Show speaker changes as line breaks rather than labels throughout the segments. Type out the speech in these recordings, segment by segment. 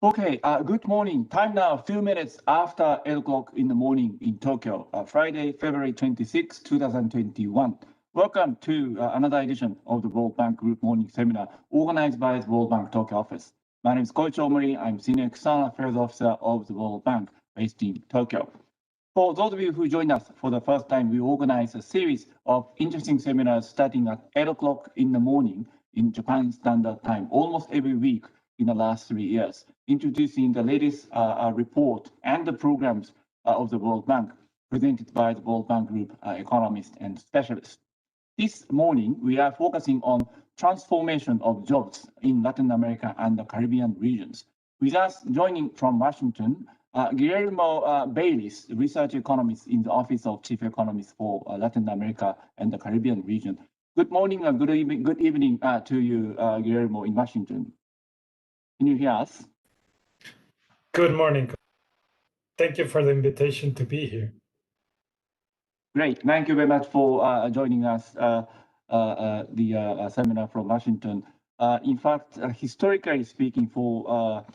Okay, good morning. Time now, a few minutes after 8 o'clock in the morning in Tokyo, Friday, February 26, 2021. Welcome to another edition of the World Bank Group Morning Seminar organized by the World Bank Tokyo office. My name is Koichi Omori. I'm Senior External Affairs Officer of the World Bank based in Tokyo. For those of you who joined us for the first time, we organize a series of interesting seminars starting at 8 o'clock in the morning in Japan Standard Time, almost every week in the last 3 years, introducing the latest report and the programs of the World Bank presented by the World Bank Group economists and specialists. This morning, we are focusing on transformation of jobs in Latin America and the Caribbean regions. With us joining from Washington, Guillermo Baylis, research economist in the Office of Chief Economist for Latin America and the Caribbean region. Good morning and good evening to you, Guillermo, in Washington. Can you hear us?
Good morning. Thank you for the invitation to be here.
Great. Thank you very much for joining us, the seminar from Washington. In fact, historically speaking, for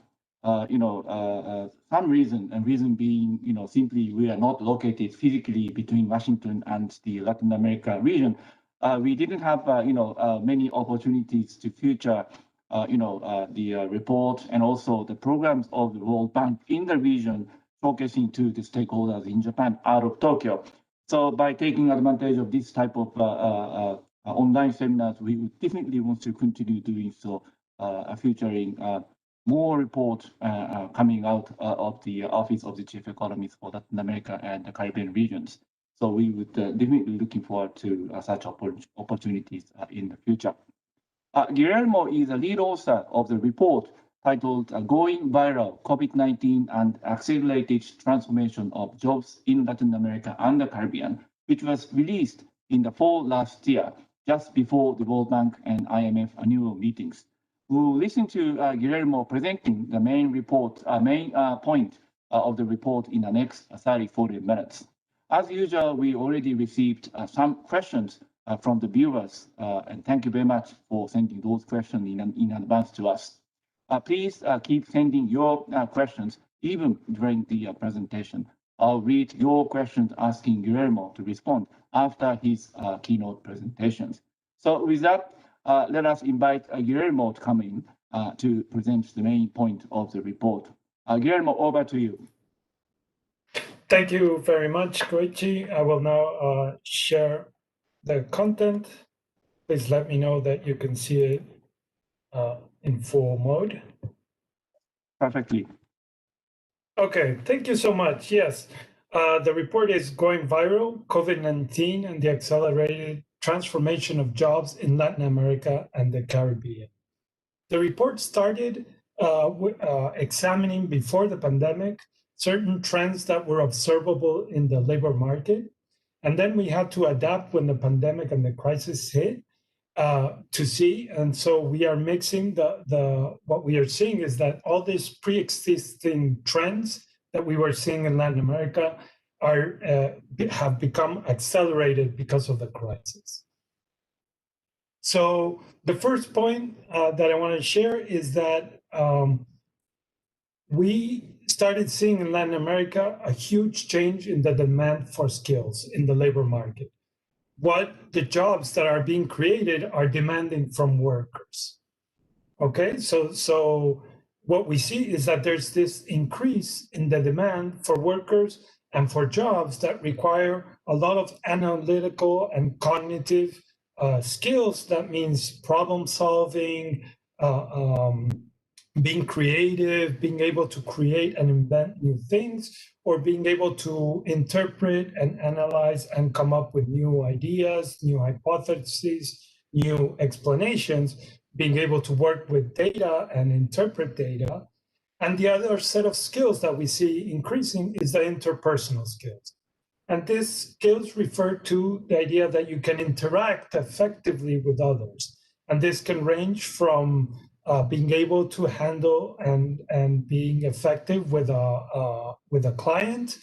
some reason, and reason being, simply we are not located physically between Washington and the Latin America region. We didn't have, many opportunities to feature, the report and also the programs of the World Bank in the region, focusing to the stakeholders in Japan out of Tokyo. So by taking advantage of this type of online seminars, we would definitely want to continue doing so, featuring more reports coming out of the Office of the Chief Economist for Latin America and the Caribbean regions. So we would definitely looking forward to such opportunities in the future. Guillermo is a lead author of the report titled Going Viral, COVID-19 and Accelerated Transformation of Jobs in Latin America and the Caribbean, which was released in the fall last year, just before the World Bank and IMF annual meetings. We'll listen to Guillermo presenting the main point of the report in the next 30-40 minutes. As usual, we already received some questions from the viewers, and thank you very much for sending those questions in advance to us. Please keep sending your questions even during the presentation. I'll read your questions asking Guillermo to respond after his keynote presentations. So with that, let us invite Guillermo to come in to present the main point of the report. Guillermo, over to you.
Thank you very much, Koichi. I will now share the content. Please let me know that you can see it in full mode.
Perfectly.
Okay, thank you so much. Yes, the report is Going Viral, COVID-19 and the Accelerated Transformation of Jobs in Latin America and the Caribbean. The report started examining before the pandemic certain trends that were observable in the labor market. And then we had to adapt when the pandemic and the crisis hit to see. And so we are mixing what we are seeing is that all these pre-existing trends that we were seeing in Latin America have become accelerated because of the crisis. So the first point that I want to share is that we started seeing in Latin America a huge change in the demand for skills in the labor market. What the jobs that are being created are demanding from workers. Okay, so what we see is that there's this increase in the demand for workers and for jobs that require a lot of analytical and cognitive skills. That means problem solving, being creative, being able to create and invent new things, or being able to interpret and analyze and come up with new ideas, new hypotheses, new explanations, being able to work with data and interpret data. And the other set of skills that we see increasing is the interpersonal skills. And these skills refer to the idea that you can interact effectively with others. And this can range from being able to handle and being effective with a client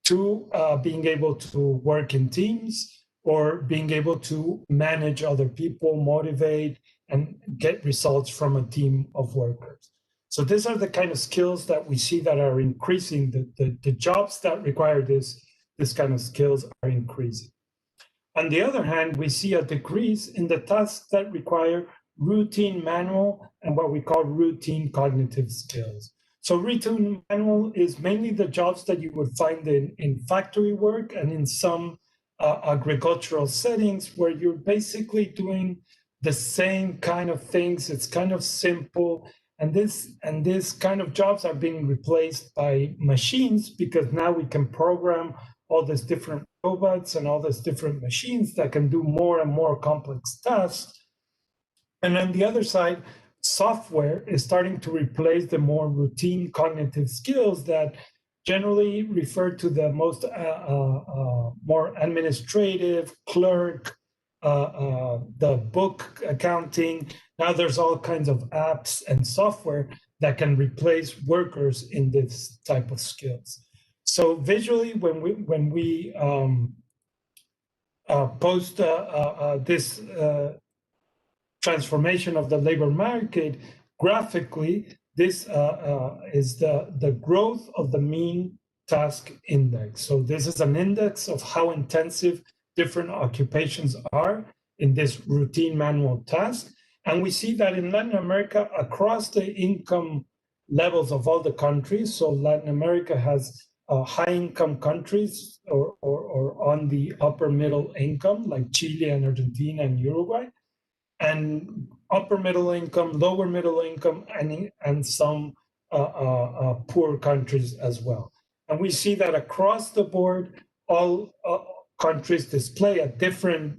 to being able to work in teams or being able to manage other people, motivate, and get results from a team of workers. So these are the kind of skills that we see that are increasing. The jobs that require this kind of skills are increasing. On the other hand, we see a decrease in the tasks that require routine manual and what we call routine cognitive skills. So routine manual is mainly the jobs that you would find in factory work and in some agricultural settings where you're basically doing the same kind of things. It's kind of simple. And this kind of jobs are being replaced by machines because now we can program all these different robots and all these different machines that can do more and more complex tasks. And on the other side, software is starting to replace the more routine cognitive skills that generally refer to the most more administrative, clerk, the book accounting. Now there's all kinds of apps and software that can replace workers in this type of skills. So visually, when we post this transformation of the labor market graphically, this is the growth of the mean task index. So this is an index of how intensive different occupations are in this routine manual task. And we see that in Latin America, across the income levels of all the countries, so Latin America has high income countries or on the upper middle income, like Chile and Argentina and Uruguay, and upper middle income, lower middle income, and some poor countries as well. And we see that across the board, all countries display at different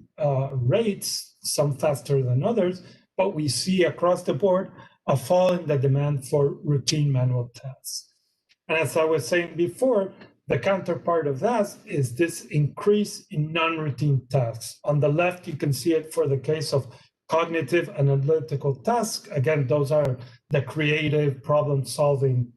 rates, some faster than others, but we see across the board a fall in the demand for routine manual tasks. And as I was saying before, the counterpart of that is this increase in non-routine tasks. On the left, you can see it for the case of cognitive and analytical tasks. Again, those are the creative problem-solving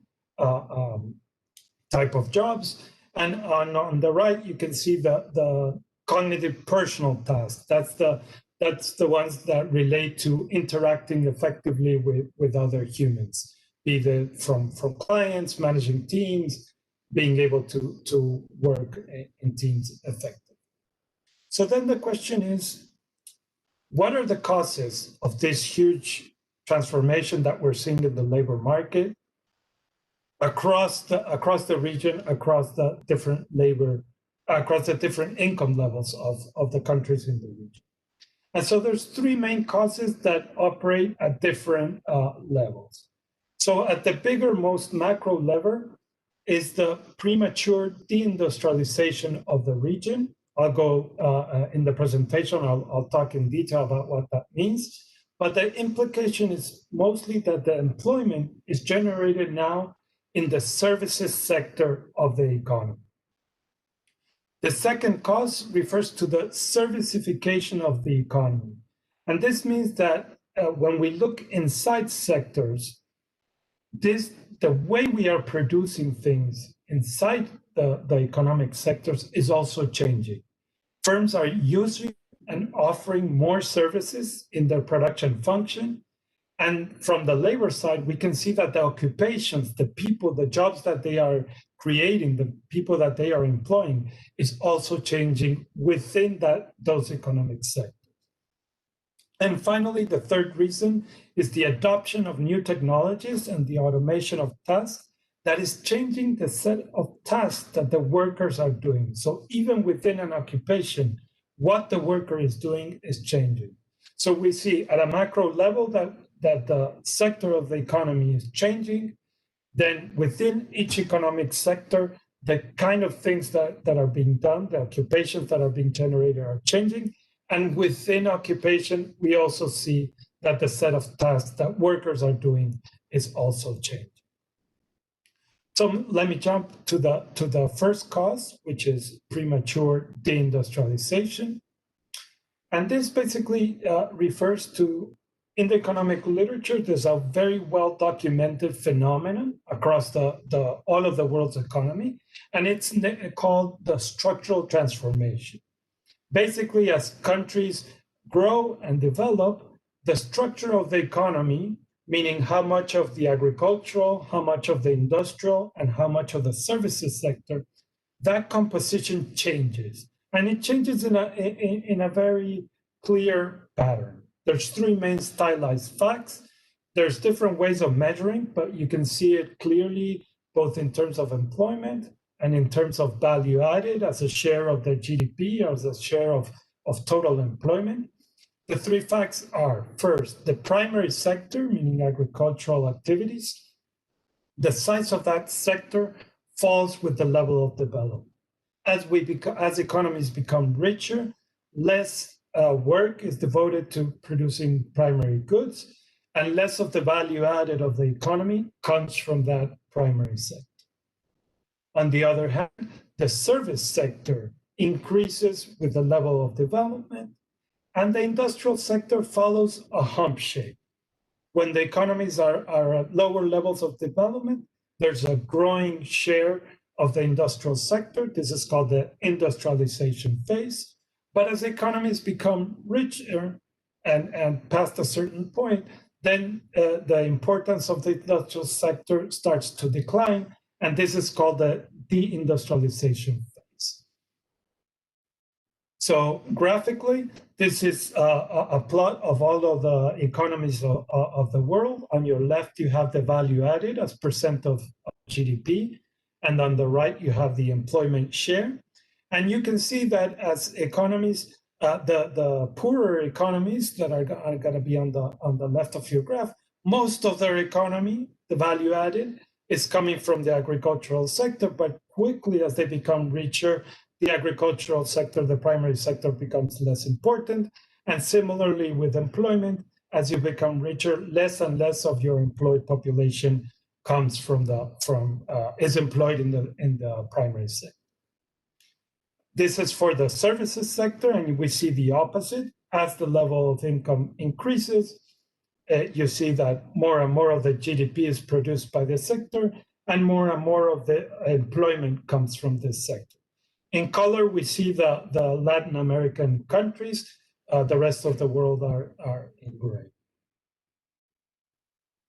type of jobs. And on the right, you can see the cognitive personal tasks. That's the ones that relate to interacting effectively with other humans, be they from clients, managing teams, being able to work in teams effectively. So then the question is, what are the causes of this huge transformation that we're seeing in the labor market across the region, across the different income levels of the countries in the region? And so there's three main causes that operate at different levels. So at the bigger, most macro level is the premature deindustrialization of the region. I'll go in the presentation, I'll talk in detail about what that means. But the implication is mostly that the employment is generated now in the services sector of the economy. The second cause refers to the servicification of the economy. And this means that when we look inside sectors, the way we are producing things inside the economic sectors is also changing. Firms are using and offering more services in their production function. And from the labor side, we can see that the occupations, the people, the jobs that they are creating, the people that they are employing is also changing within those economic sectors. And finally, the third reason is the adoption of new technologies and the automation of tasks that is changing the set of tasks that the workers are doing. So even within an occupation, what the worker is doing is changing. So we see at a macro level that the sector of the economy is changing. Then within each economic sector, the kind of things that are being done, the occupations that are being generated are changing. And within occupation, we also see that the set of tasks that workers are doing is also changing. So let me jump to the first cause, which is premature deindustrialization. And this basically refers to, in the economic literature, there's a very well documented phenomenon across all of the world's economy, and it's called the structural transformation. Basically, as countries grow and develop, the structure of the economy meaning how much of the agricultural, how much of the industrial, and how much of the services sector, that composition changes. And it changes in a very clear pattern. There's three main stylized facts. There's different ways of measuring, but you can see it clearly both in terms of employment and in terms of value added as a share of the GDP or as a share of total employment. The three facts are, first, the primary sector, meaning agricultural activities. The size of that sector falls with the level of development. As economies become richer, less work is devoted to producing primary goods, and less of the value added of the economy comes from that primary sector. On the other hand, the service sector increases with the level of development, and the industrial sector follows a hump shape. When the economies are at lower levels of development, there's a growing share of the industrial sector. This is called the industrialization phase. But as economies become richer and past a certain point, then the importance of the industrial sector starts to decline. And this is called the deindustrialization phase. So graphically, this is a plot of all of the economies of the world. On your left, you have the value added as percent of GDP. And on the right, you have the employment share. And you can see that as economies, the poorer economies that are going to be on the left of your graph, most of their economy, the value added, is coming from the agricultural sector. But quickly, as they become richer, the agricultural sector, the primary sector, becomes less important. And similarly with employment, as you become richer, less and less of your employed population comes is employed in the primary sector. This is for the services sector, and we see the opposite. As the level of income increases, you see that more and more of the GDP is produced by this sector, and more of the employment comes from this sector. In color, we see the Latin American countries. The rest of the world are in gray.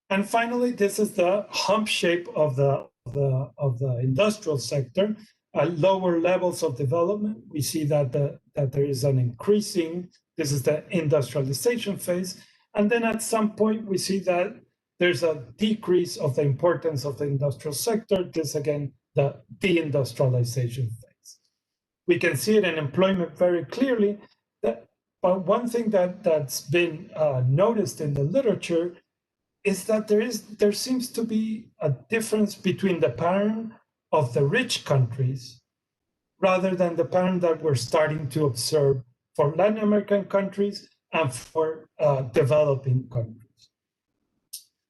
And finally, this is the hump shape of the industrial sector. At lower levels of development, we see that there is an increasing, this is the industrialization phase. And then at some point, we see that there's a decrease of the importance of the industrial sector. This, again, the deindustrialization phase. We can see it in employment very clearly. But one thing that's been noticed in the literature is that there seems to be a difference between the pattern of the rich countries rather than the pattern that we're starting to observe for Latin American countries and for developing countries.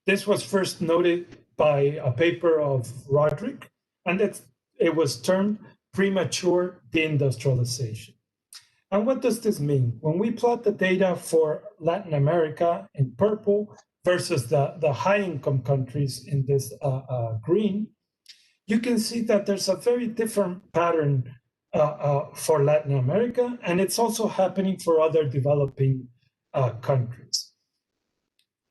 This was first noted by a paper of Roderick, and it was termed premature deindustrialization. And what does this mean? When we plot the data for Latin America in purple versus the high-income countries in this green, you can see that there's a very different pattern for Latin America, and it's also happening for other developing countries.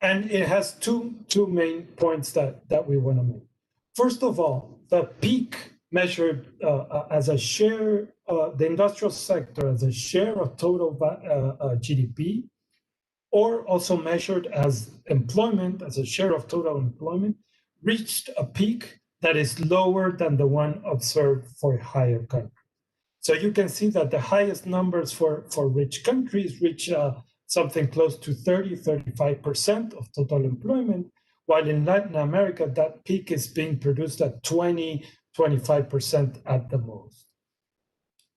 And it has two main points that we want to make. First of all, the peak measured as a share, the industrial sector as a share of total GDP, or also measured as employment, as a share of total employment, reached a peak that is lower than the one observed for higher countries. So you can see that the highest numbers for rich countries reach something close to 35% of total employment, while in Latin America, that peak is being produced at 25% at the most.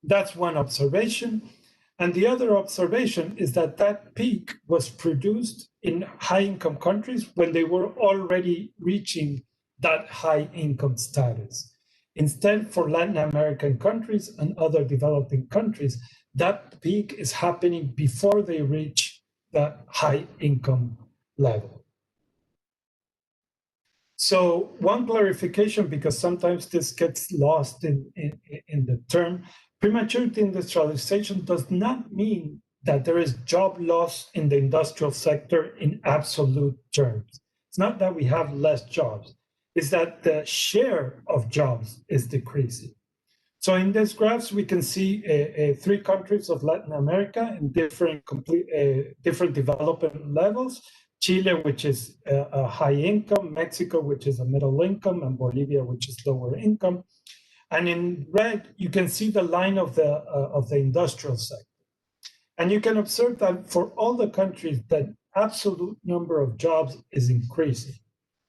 That's one observation. And the other observation is that peak was produced in high-income countries when they were already reaching that high-income status. Instead, for Latin American countries and other developing countries, that peak is happening before they reach that high-income level. So one clarification, because sometimes this gets lost in the term, premature deindustrialization does not mean that there is job loss in the industrial sector in absolute terms. It's not that we have less jobs. It's that the share of jobs is decreasing. So in these graphs, we can see 3 countries of Latin America in different development levels. Chile, which is a high income, Mexico, which is a middle income, and Bolivia, which is lower income. And in red, you can see the line of the industrial sector. And you can observe that for all the countries, the absolute number of jobs is increasing.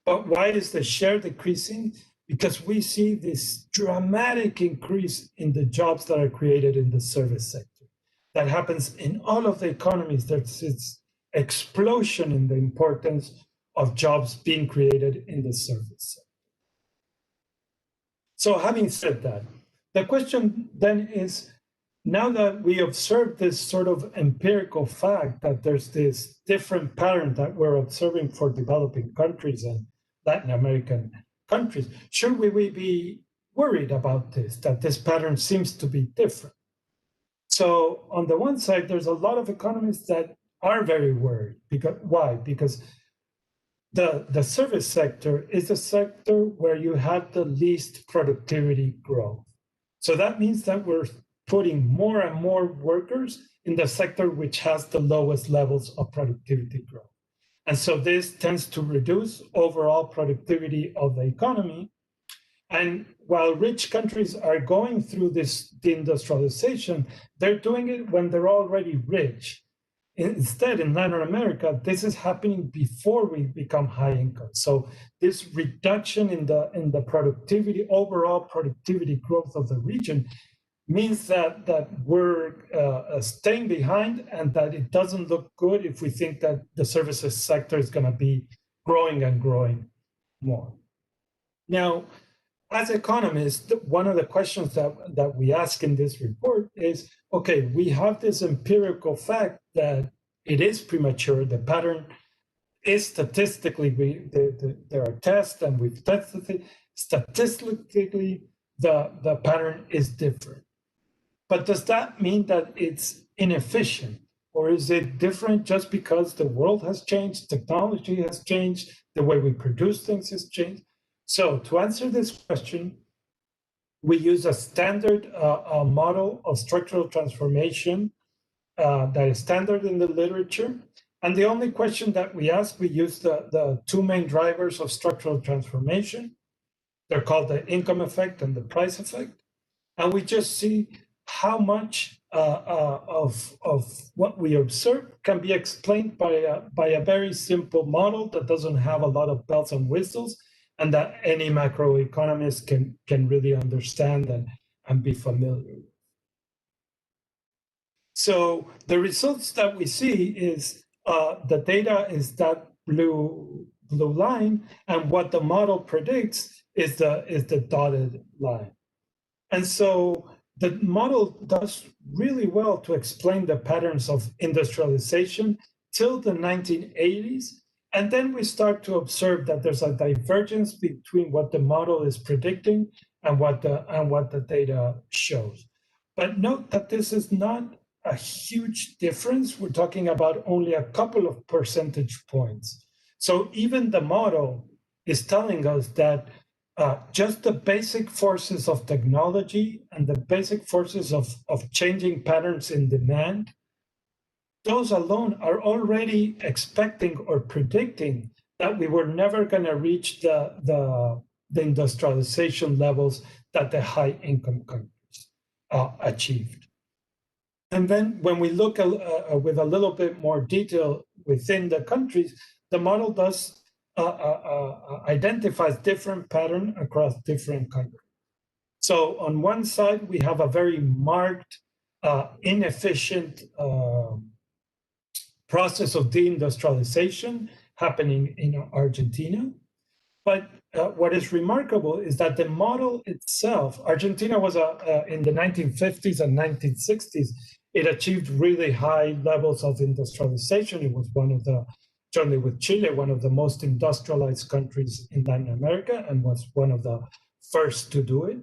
But why is the share decreasing? Because we see this dramatic increase in the jobs that are created in the service sector. That happens in all of the economies. There's this explosion in the importance of jobs being created in the service sector. So having said that, the question then is, now that we observe this sort of empirical fact that there's this different pattern that we're observing for developing countries and Latin American countries, should we be worried about this, that this pattern seems to be different? So on the one side, there's a lot of economists that are very worried. Because why? Because the service sector is a sector where you have the least productivity growth. So that means that we're putting more and more workers in the sector which has the lowest levels of productivity growth. And so this tends to reduce overall productivity of the economy. And while rich countries are going through this deindustrialization, they're doing it when they're already rich. Instead, in Latin America, this is happening before we become high income. So this reduction in the productivity, overall productivity growth of the region means that we're staying behind, and that it doesn't look good if we think that the services sector is going to be growing and growing more. Now, as economists, one of the questions that we ask in this report is, okay, we have this empirical fact that it is premature, the pattern is statistically, there are tests and we've tested it, statistically the pattern is different. But does that mean that it's inefficient? Or is it different just because the world has changed, technology has changed, the way we produce things has changed? So to answer this question, we use a standard model of structural transformation that is standard in the literature. And the only question that we ask, we use the 2 main drivers of structural transformation. They're called the income effect and the price effect. And we just see how much of what we observe can be explained by a very simple model that doesn't have a lot of bells and whistles, and that any macroeconomist can really understand and be familiar with. So the results that we see is the data is that blue line, and what the model predicts is the dotted line. And so the model does really well to explain the patterns of industrialization till the 1980s. And then we start to observe that there's a divergence between what the model is predicting and what the data shows. But note that this is not a huge difference. We're talking about only a couple of percentage points. So even the model is telling us that just the basic forces of technology and the basic forces of changing patterns in demand, those alone are already expecting or predicting that we were never going to reach the industrialization levels that the high income countries achieved. And then when we look with a little bit more detail within the countries, the model does identifies different pattern across different countries. So on one side, we have a very marked, inefficient process of deindustrialization happening in Argentina. But what is remarkable is that the model itself, Argentina was in the 1950s and 1960s, it achieved really high levels of industrialization. It was one of the, certainly with Chile, one of the most industrialized countries in Latin America, and was one of the first to do it.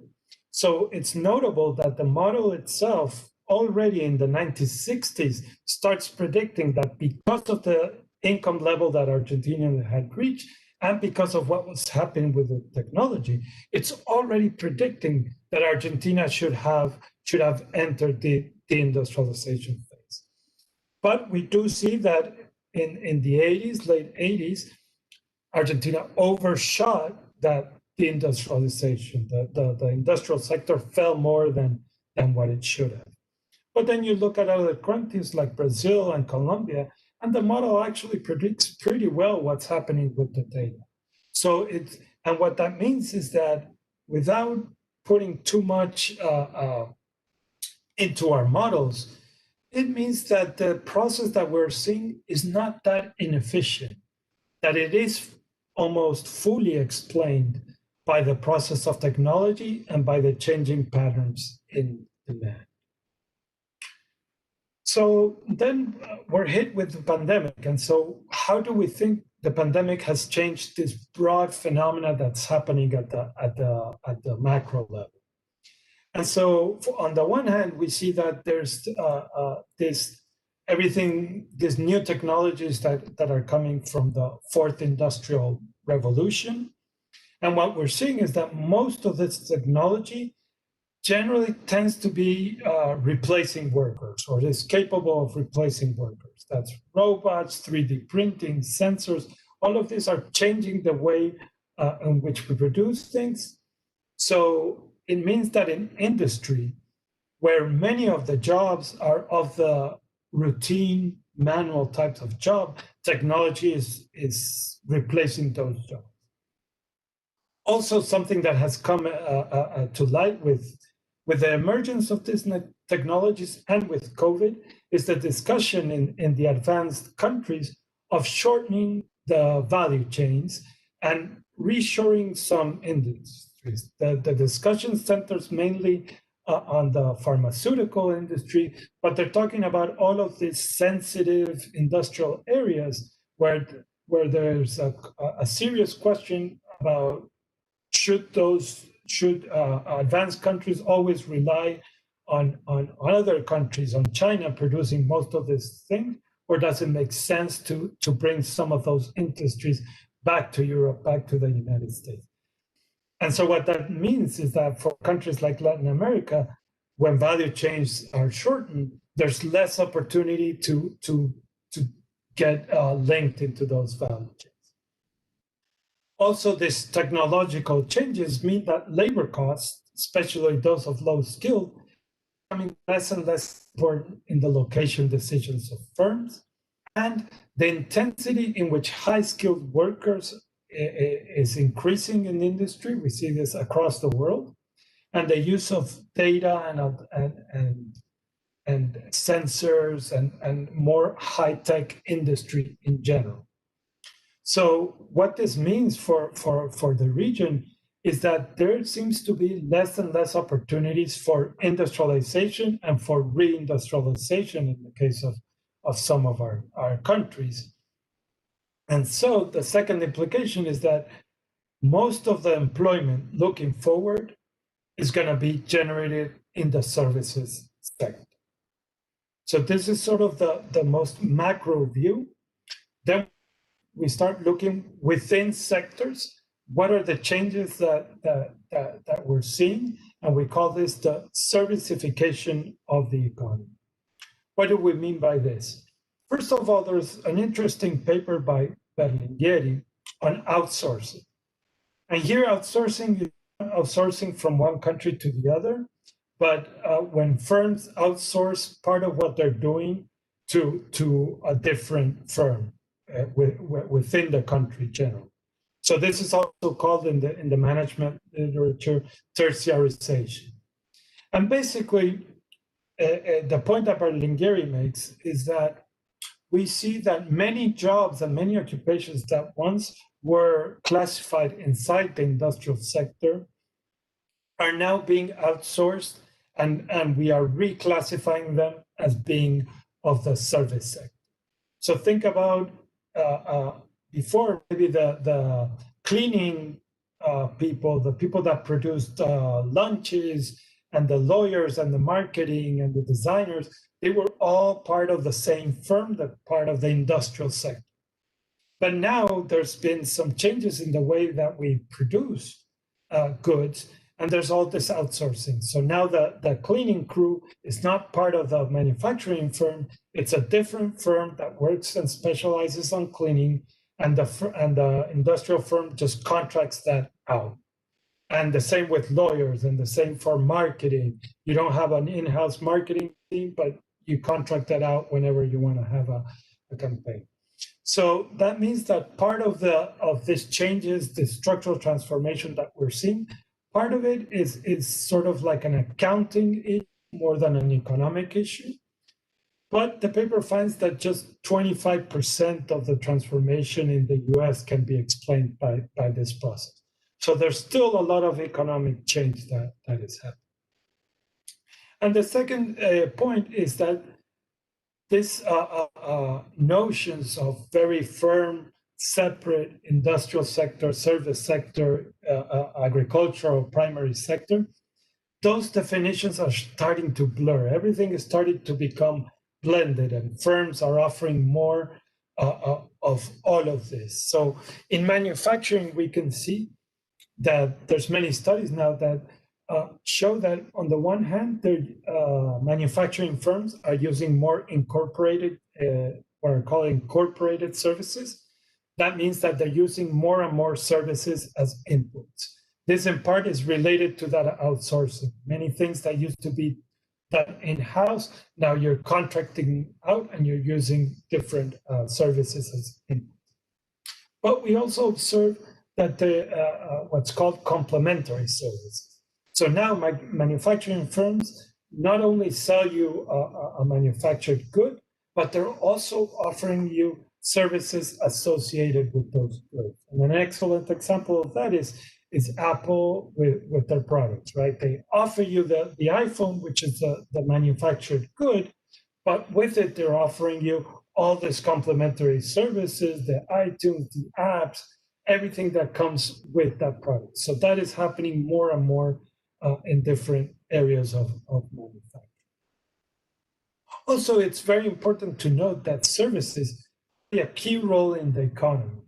So it's notable that the model itself already in the 1960s starts predicting that because of the income level that Argentina had reached, and because of what was happening with the technology, it's already predicting that Argentina should have entered the deindustrialization phase. But we do see that in the 80s, late 80s, Argentina overshot that deindustrialization. The industrial sector fell more than what it should have. But then you look at other countries like Brazil and Colombia, and the model actually predicts pretty well what's happening with the data. So and what that means is that without putting too much into our models, it means that the process that we're seeing is not that inefficient, that it is almost fully explained by the process of technology and by the changing patterns in demand. So then we're hit with the pandemic. And so how do we think the pandemic has changed this broad phenomena that's happening at the macro level? And so on the one hand, we see that there's these new technologies that are coming from the fourth industrial revolution. And what we're seeing is that most of this technology generally tends to be replacing workers, or is capable of replacing workers. That's robots, 3D printing, sensors. All of these are changing the way in which we produce things. So it means that in industry, where many of the jobs are of the routine manual types of job, technology is replacing those jobs. Also, something that has come to light with the emergence of these technologies and with COVID is the discussion in the advanced countries of shortening the value chains and reshoring some industries. The discussion centers mainly on the pharmaceutical industry, but they're talking about all of these sensitive industrial areas where there's a serious question about should advanced countries always rely on other countries, on China producing most of these things, or does it make sense to bring some of those industries back to Europe, back to the United States? And so what that means is that for countries like Latin America, when value chains are shortened, there's less opportunity to get linked into those value chains. Also, these technological changes mean that labor costs, especially those of low skill, are becoming less and less important in the location decisions of firms. And the intensity in which high-skilled workers is increasing in industry. We see this across the world. And the use of data and sensors and more high-tech industry in general. So what this means for the region is that there seems to be less and less opportunities for industrialization and for reindustrialization in the case of some of our countries. And so the second implication is that most of the employment looking forward is going to be generated in the services sector. So this is sort of the most macro view. Then we start looking within sectors. What are the changes that we're seeing? And we call this the servicification of the economy. What do we mean by this? First of all, there's an interesting paper by Berlingueri on outsourcing. And here outsourcing is outsourcing from one country to the other. But when firms outsource part of what they're doing to a different firm, within the country generally. So this is also called in the management literature tertiarization. And basically, the point that Berlingueri makes is that we see that many jobs and many occupations that once were classified inside the industrial sector are now being outsourced, and we are reclassifying them as being of the service sector. So think about before, maybe the cleaning people, the people that produced lunches, and the lawyers and the marketing and the designers, they were all part of the same firm, that part of the industrial sector. But now there's been some changes in the way that we produce goods, and there's all this outsourcing. So now the cleaning crew is not part of the manufacturing firm. It's a different firm that works and specializes on cleaning, and the industrial firm just contracts that out. And the same with lawyers, and the same for marketing. You don't have an in-house marketing team, but you contract that out whenever you want to have a campaign. So that means that part of this changes, the structural transformation that we're seeing, part of it is sort of like an accounting issue more than an economic issue. But the paper finds that just 25% of the transformation in the US can be explained by this process. So there's still a lot of economic change that is happening. And the second point is that this notions of very firm, separate industrial sector, service sector, agricultural primary sector, those definitions are starting to blur. Everything is starting to become blended, and firms are offering more of all of this. So in manufacturing, we can see that there's many studies now that show that on the one hand, the manufacturing firms are using more incorporated, what are called incorporated services. That means that they're using more and more services as inputs. This in part is related to that outsourcing. Many things that used to be done in-house, now you're contracting out and you're using different services as inputs. But we also observe that what's called complementary services. So now manufacturing firms not only sell you a manufactured good, but they're also offering you services associated with those goods. And an excellent example of that is Apple with their products, right? They offer you the iPhone, which is the manufactured good, but with it, they're offering you all these complementary services, the iTunes, the apps, everything that comes with that product. So that is happening more and more in different areas of manufacturing. Also, it's very important to note that services play a key role in the economy.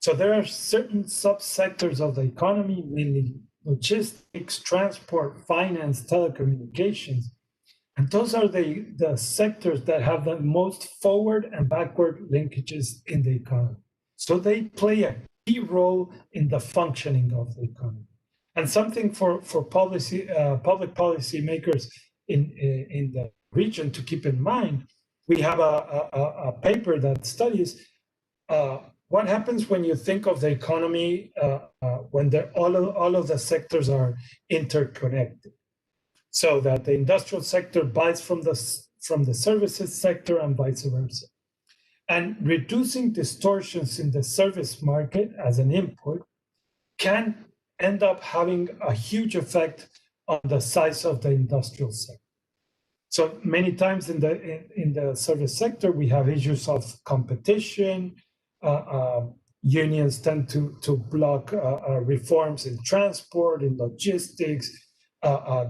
So there are certain subsectors of the economy, mainly logistics, transport, finance, telecommunications, and those are the sectors that have the most forward and backward linkages in the economy. So they play a key role in the functioning of the economy. And something for policy, public policy makers in the region to keep in mind, we have a paper that studies what happens when you think of the economy when all of the sectors are interconnected. So that the industrial sector buys from the services sector and vice versa. And reducing distortions in the service market as an input can end up having a huge effect on the size of the industrial sector. So many times in the service sector, we have issues of competition. Unions tend to block reforms in transport, in logistics.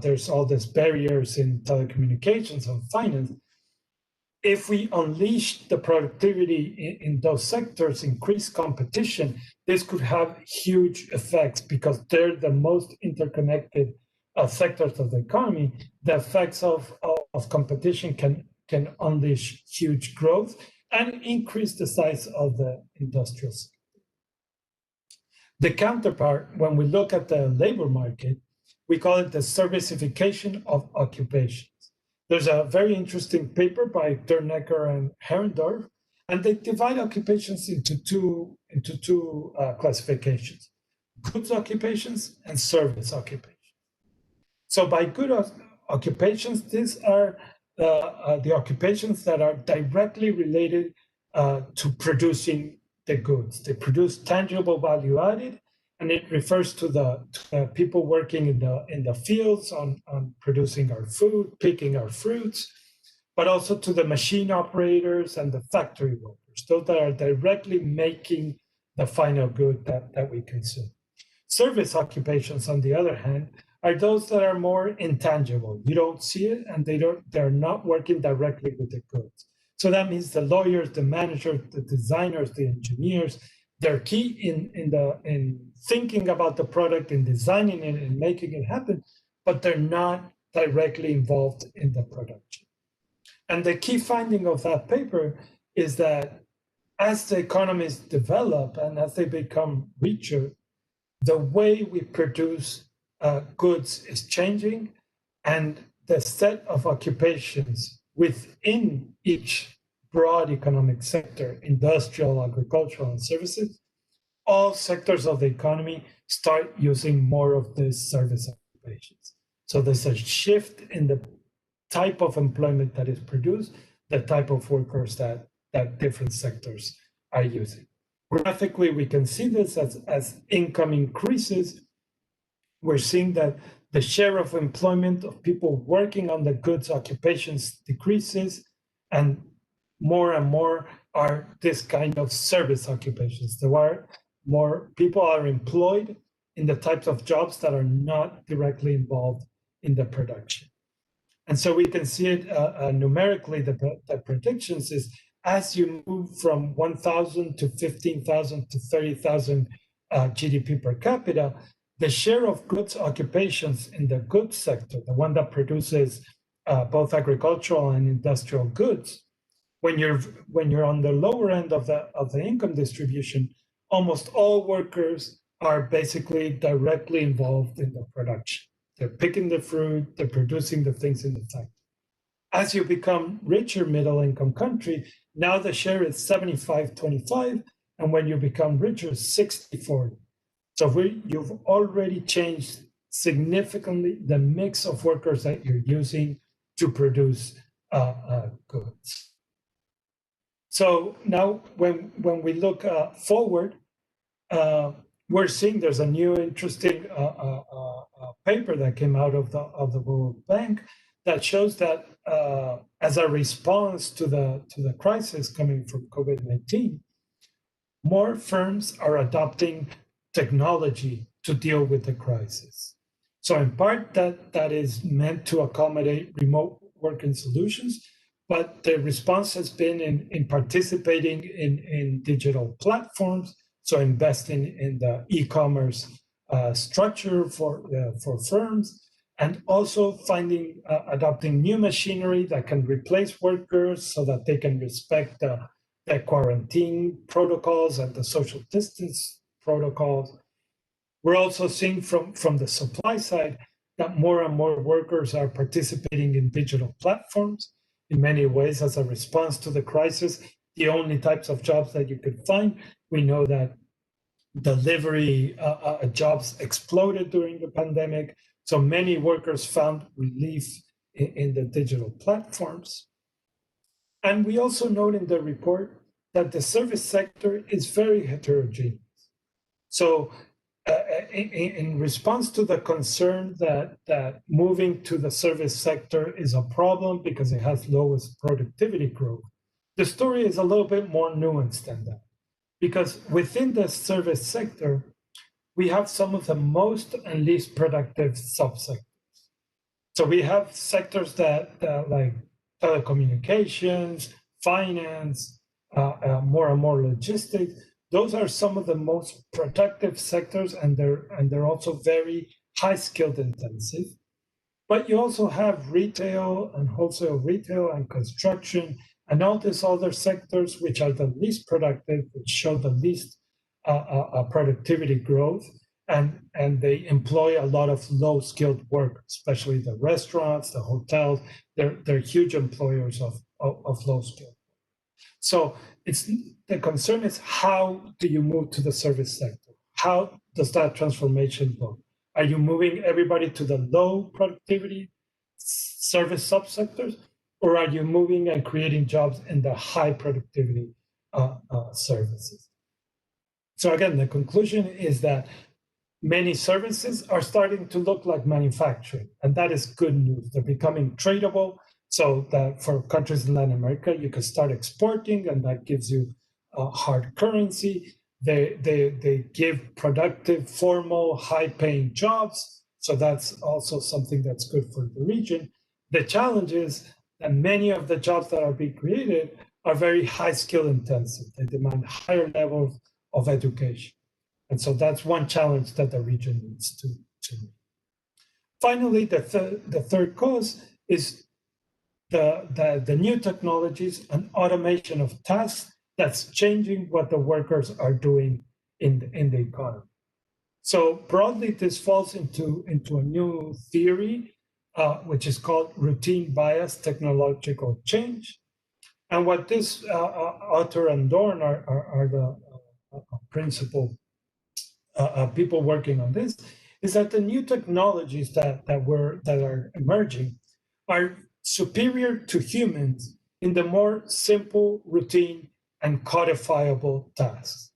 There's all these barriers in telecommunications and finance. If we unleash the productivity in those sectors, increase competition, this could have huge effects because they're the most interconnected sectors of the economy. The effects of competition can unleash huge growth and increase the size of the industrial sector. The counterpart, when we look at the labor market, we call it the servicification of occupations. There's a very interesting paper by Dernecker and Herendorf, and they divide occupations into two classifications: goods occupations and service occupations. So by good occupations, these are the occupations that are directly related to producing the goods. They produce tangible value added, and it refers to the people working in the fields on producing our food, picking our fruits, but also to the machine operators and the factory workers, those that are directly making the final good that we consume. Service occupations, on the other hand, are those that are more intangible. You don't see it, and they're not working directly with the goods. So that means the lawyers, the managers, the designers, the engineers, they're key in thinking about the product, in designing it, and making it happen, but they're not directly involved in the production. And the key finding of that paper is that as the economies develop and as they become richer, the way we produce goods is changing, and the set of occupations within each broad economic sector, industrial, agricultural, and services, all sectors of the economy start using more of these service occupations. So there's a shift in the type of employment that is produced, the type of workers that different sectors are using. Graphically, we can see this as income increases. We're seeing that the share of employment of people working on the goods occupations decreases, and more are this kind of service occupations. There are more people are employed in the types of jobs that are not directly involved in the production. And so we can see it numerically, the predictions is as you move from 1,000 to 15,000 to 30,000 GDP per capita, the share of goods occupations in the goods sector, the one that produces both agricultural and industrial goods, when you're on the lower end of the income distribution, almost all workers are basically directly involved in the production. They're picking the fruit, they're producing the things in the factory. As you become richer middle income country, now the share is 75-25, and when you become richer, 60-40. So you've already changed significantly the mix of workers that you're using to produce goods. So now when we look forward, we're seeing there's a new interesting paper that came out of the World Bank that shows that as a response to the crisis coming from COVID-19, more firms are adopting technology to deal with the crisis. So in part that is meant to accommodate remote working solutions, but the response has been in participating in digital platforms, so investing in the e-commerce structure for firms, and also adopting new machinery that can replace workers so that they can respect the quarantine protocols and the social distance protocols. We're also seeing from the supply side that more and more workers are participating in digital platforms in many ways as a response to the crisis. The only types of jobs that you could find, we know that delivery jobs exploded during the pandemic. So many workers found relief in the digital platforms. And we also note in the report that the service sector is very heterogeneous. So in response to the concern that moving to the service sector is a problem because it has lowest productivity growth, the story is a little bit more nuanced than that. Because within the service sector, we have some of the most and least productive subsectors. So we have sectors that like telecommunications, finance, more and more logistics. Those are some of the most productive sectors, and they're also very high skilled intensive. But you also have retail and wholesale retail and construction and all these other sectors which are the least productive, which show the least productivity growth, and they employ a lot of low skilled work, especially the restaurants, the hotels. They're huge employers of low skilled. So the concern is, how do you move to the service sector? How does that transformation look? Are you moving everybody to the low productivity service subsectors, or are you moving and creating jobs in the high productivity services? So again, the conclusion is that many services are starting to look like manufacturing, and that is good news. They're becoming tradable, so that for countries in Latin America, you can start exporting, and that gives you hard currency. They give productive, formal, high-paying jobs, so that's also something that's good for the region. The challenge is that many of the jobs that are being created are very high skill intensive. They demand higher levels of education. And so that's one challenge that the region needs to meet. Finally, the third cause is the new technologies and automation of tasks that's changing what the workers are doing in the economy. So broadly, this falls into a new theory, which is called routine bias technological change. And what this author and Dorn are the principal people working on this, is that the new technologies that are emerging are superior to humans in the more simple, routine, and codifiable tasks.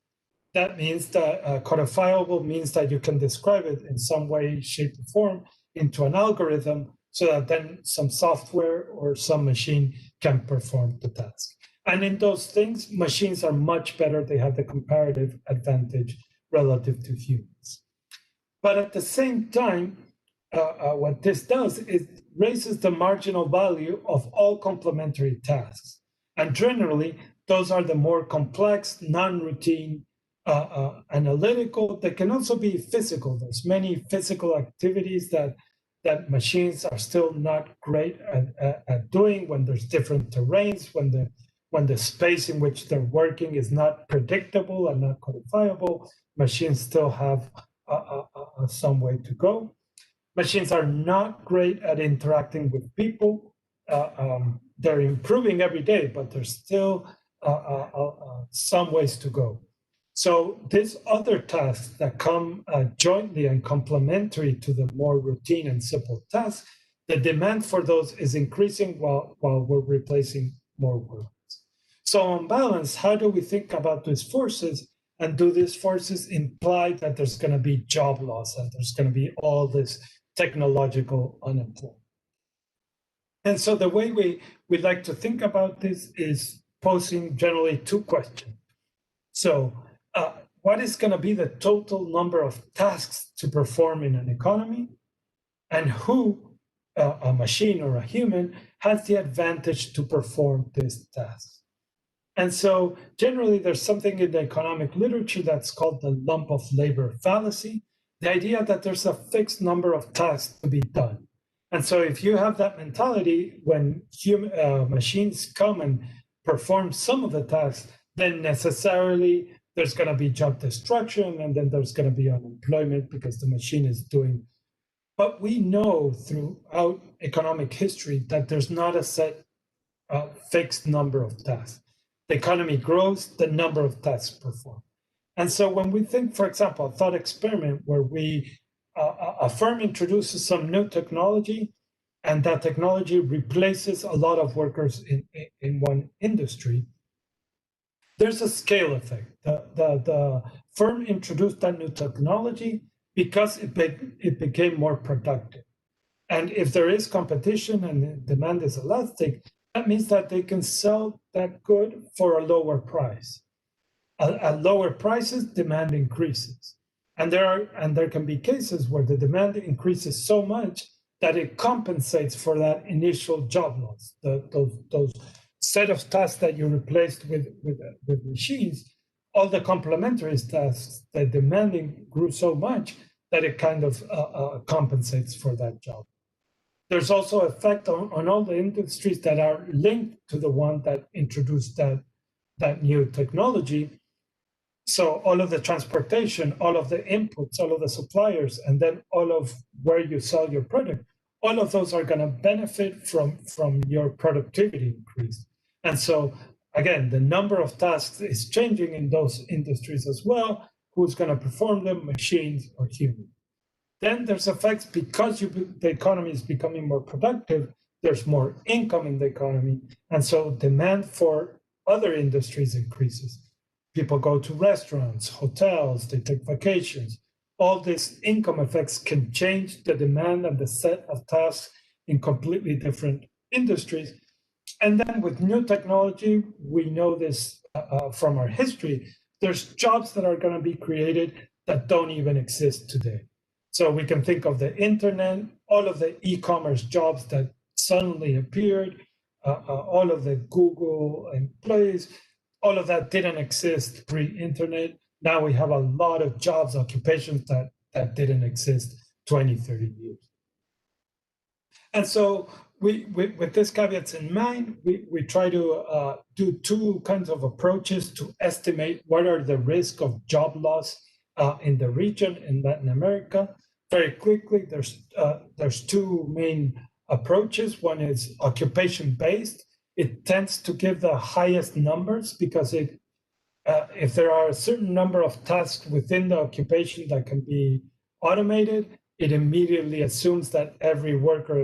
That means that codifiable means that you can describe it in some way, shape, or form into an algorithm so that then some software or some machine can perform the task. And in those things, machines are much better. They have the comparative advantage relative to humans. But at the same time, what this does is raises the marginal value of all complementary tasks. And generally, those are the more complex, non-routine, analytical. They can also be physical. There's many physical activities that machines are still not great at doing when there's different terrains, when the space in which they're working is not predictable and not codifiable. Machines still have some way to go. Machines are not great at interacting with people. They're improving every day, but there's still some ways to go. So these other tasks that come jointly and complementary to the more routine and simple tasks, the demand for those is increasing while we're replacing more workers. So on balance, how do we think about these forces? And do these forces imply that there's going to be job loss and there's going to be all this technological unemployment? And so the way we like to think about this is posing generally two questions. So what is going to be the total number of tasks to perform in an economy? And who, a machine or a human, has the advantage to perform these tasks? And so generally, there's something in the economic literature that's called the lump of labor fallacy, the idea that there's a fixed number of tasks to be done. And so if you have that mentality, when machines come and perform some of the tasks, then necessarily there's going to be job destruction, and then there's going to be unemployment because the machine is doing. But we know throughout economic history that there's not a set fixed number of tasks. The economy grows, the number of tasks performed. And so when we think, for example, a thought experiment where a firm introduces some new technology, and that technology replaces a lot of workers in one industry, there's a scale effect. The firm introduced that new technology because it became more productive. And if there is competition and the demand is elastic, that means that they can sell that good for a lower price. At lower prices, demand increases. And there can be cases where the demand increases so much that it compensates for that initial job loss. Those set of tasks that you replaced with machines, all the complementary tasks, the demanding grew so much that it kind of compensates for that job. There's also effect on all the industries that are linked to the one that introduced that new technology. So all of the transportation, all of the inputs, all of the suppliers, and then all of where you sell your product, all of those are going to benefit from your productivity increase. And so again, the number of tasks is changing in those industries as well. Who's going to perform them, machines or humans? Then there's effects because the economy is becoming more productive. There's more income in the economy. And so demand for other industries increases. People go to restaurants, hotels, they take vacations. All these income effects can change the demand and the set of tasks in completely different industries. And then with new technology, we know this from our history, there's jobs that are going to be created that don't even exist today. So we can think of the internet, all of the e-commerce jobs that suddenly appeared, all of the Google employees, all of that didn't exist pre-internet. Now we have a lot of jobs, occupations that didn't exist 20, 30 years. And so with these caveats in mind, we try to do two kinds of approaches to estimate what are the risk of job loss in the region in Latin America. Very quickly, there's two main approaches. One is occupation-based. It tends to give the highest numbers because if there are a certain number of tasks within the occupation that can be automated, it immediately assumes that every worker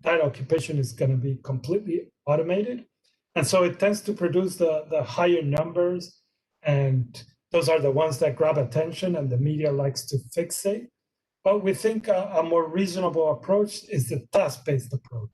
that occupation is going to be completely automated. And so it tends to produce the higher numbers, and those are the ones that grab attention and the media likes to fixate. But we think a more reasonable approach is the task-based approach.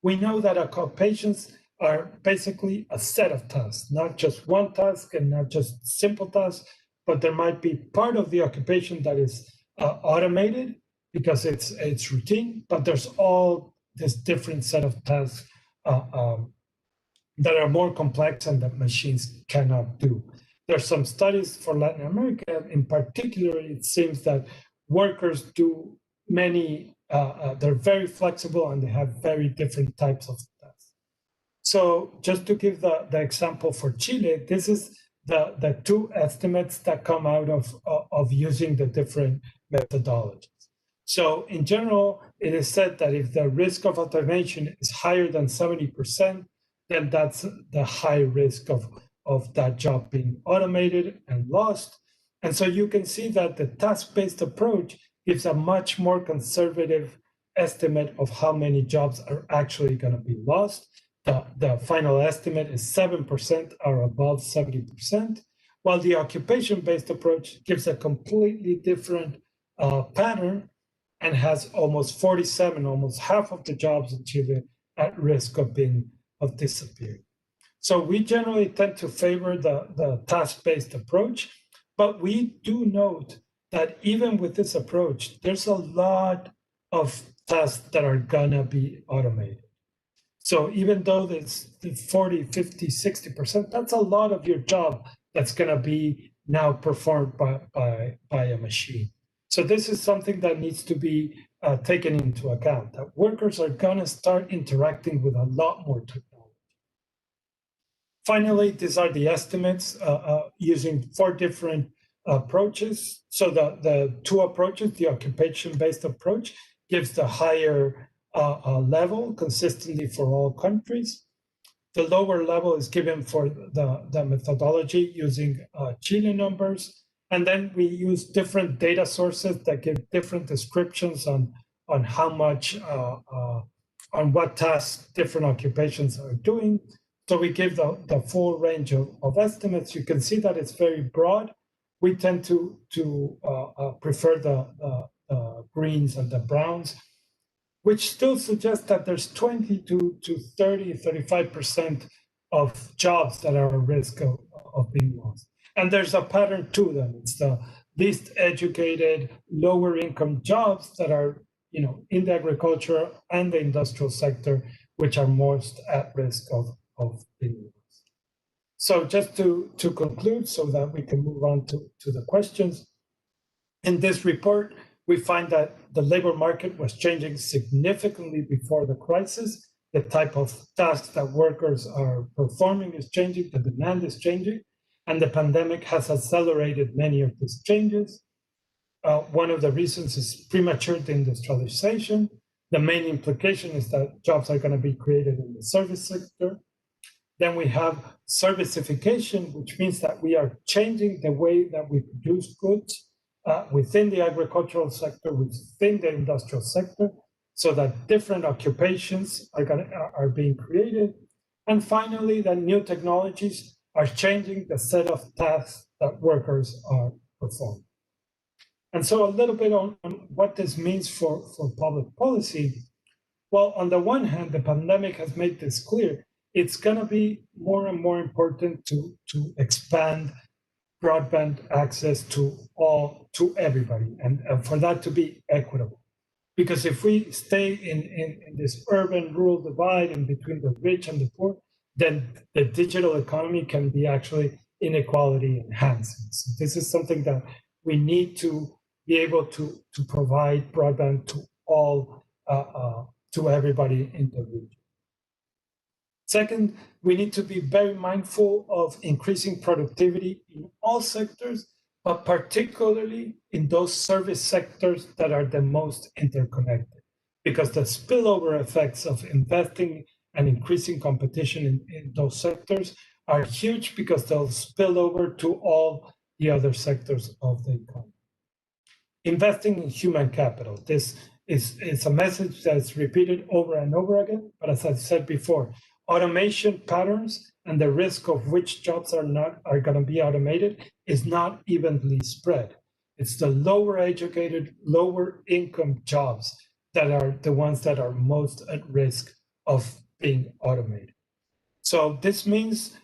We know that occupations are basically a set of tasks, not just one task and not just simple tasks, but there might be part of the occupation that is automated because it's routine, but there's all this different set of tasks that are more complex and that machines cannot do. There's some studies for Latin America. In particular, it seems that workers do many, they're very flexible and they have very different types of tasks. So just to give the example for Chile, this is the two estimates that come out of using the different methodologies. So in general, it is said that if the risk of automation is higher than 70%, then that's the high risk of that job being automated and lost. And so you can see that the task-based approach gives a much more conservative estimate of how many jobs are actually going to be lost. The final estimate is 7% are above 70%, while the occupation-based approach gives a completely different pattern and has almost 47, almost half of the jobs in Chile at risk of disappearing. So we generally tend to favor the task-based approach, but we do note that even with this approach, there's a lot of tasks that are gonna be automated. So even though there's 40, 50, 60%, that's a lot of your job that's gonna be now performed by a machine. So this is something that needs to be taken into account, that workers are gonna start interacting with a lot more technology. Finally, these are the estimates using 4 different approaches. So the 2 approaches, the occupation-based approach gives the higher level consistently for all countries. The lower level is given for the methodology using Chile numbers. And then we use different data sources that give different descriptions on how much, on what tasks different occupations are doing. So we give the full range of estimates. You can see that it's very broad. We tend to prefer the greens and the browns, which still suggests that there's 20 to 30, 35% of jobs that are at risk of being lost. And there's a pattern to them. It's the least educated, lower income jobs that are, in the agriculture and the industrial sector, which are most at risk of being lost. So just to conclude, so that we can move on to the questions. In this report, we find that the labor market was changing significantly before the crisis. The type of tasks that workers are performing is changing, the demand is changing, and the pandemic has accelerated many of these changes. One of the reasons is premature deindustrialization. The main implication is that jobs are going to be created in the service sector. Then we have servicification, which means that we are changing the way that we produce goods within the agricultural sector, within the industrial sector, so that different occupations are being created. And finally, that new technologies are changing the set of tasks that workers are performing. And so a little bit on what this means for public policy. Well, on the one hand, the pandemic has made this clear. It's going to be more and more important to expand broadband access to everybody, and for that to be equitable. Because if we stay in this urban-rural divide in between the rich and the poor, then the digital economy can be actually inequality enhancing. So this is something that we need to be able to provide broadband to all, to everybody in the region. Second, we need to be very mindful of increasing productivity in all sectors, but particularly in those service sectors that are the most interconnected, because the spillover effects of investing and increasing competition in those sectors are huge, because they'll spill over to all the other sectors of the economy. Investing in human capital. This is a message that's repeated over and over again, but as I said before, automation patterns and the risk of which jobs are going to be automated is not evenly spread. It's the lower educated, lower income jobs that are the ones that are most at risk of being automated. So this means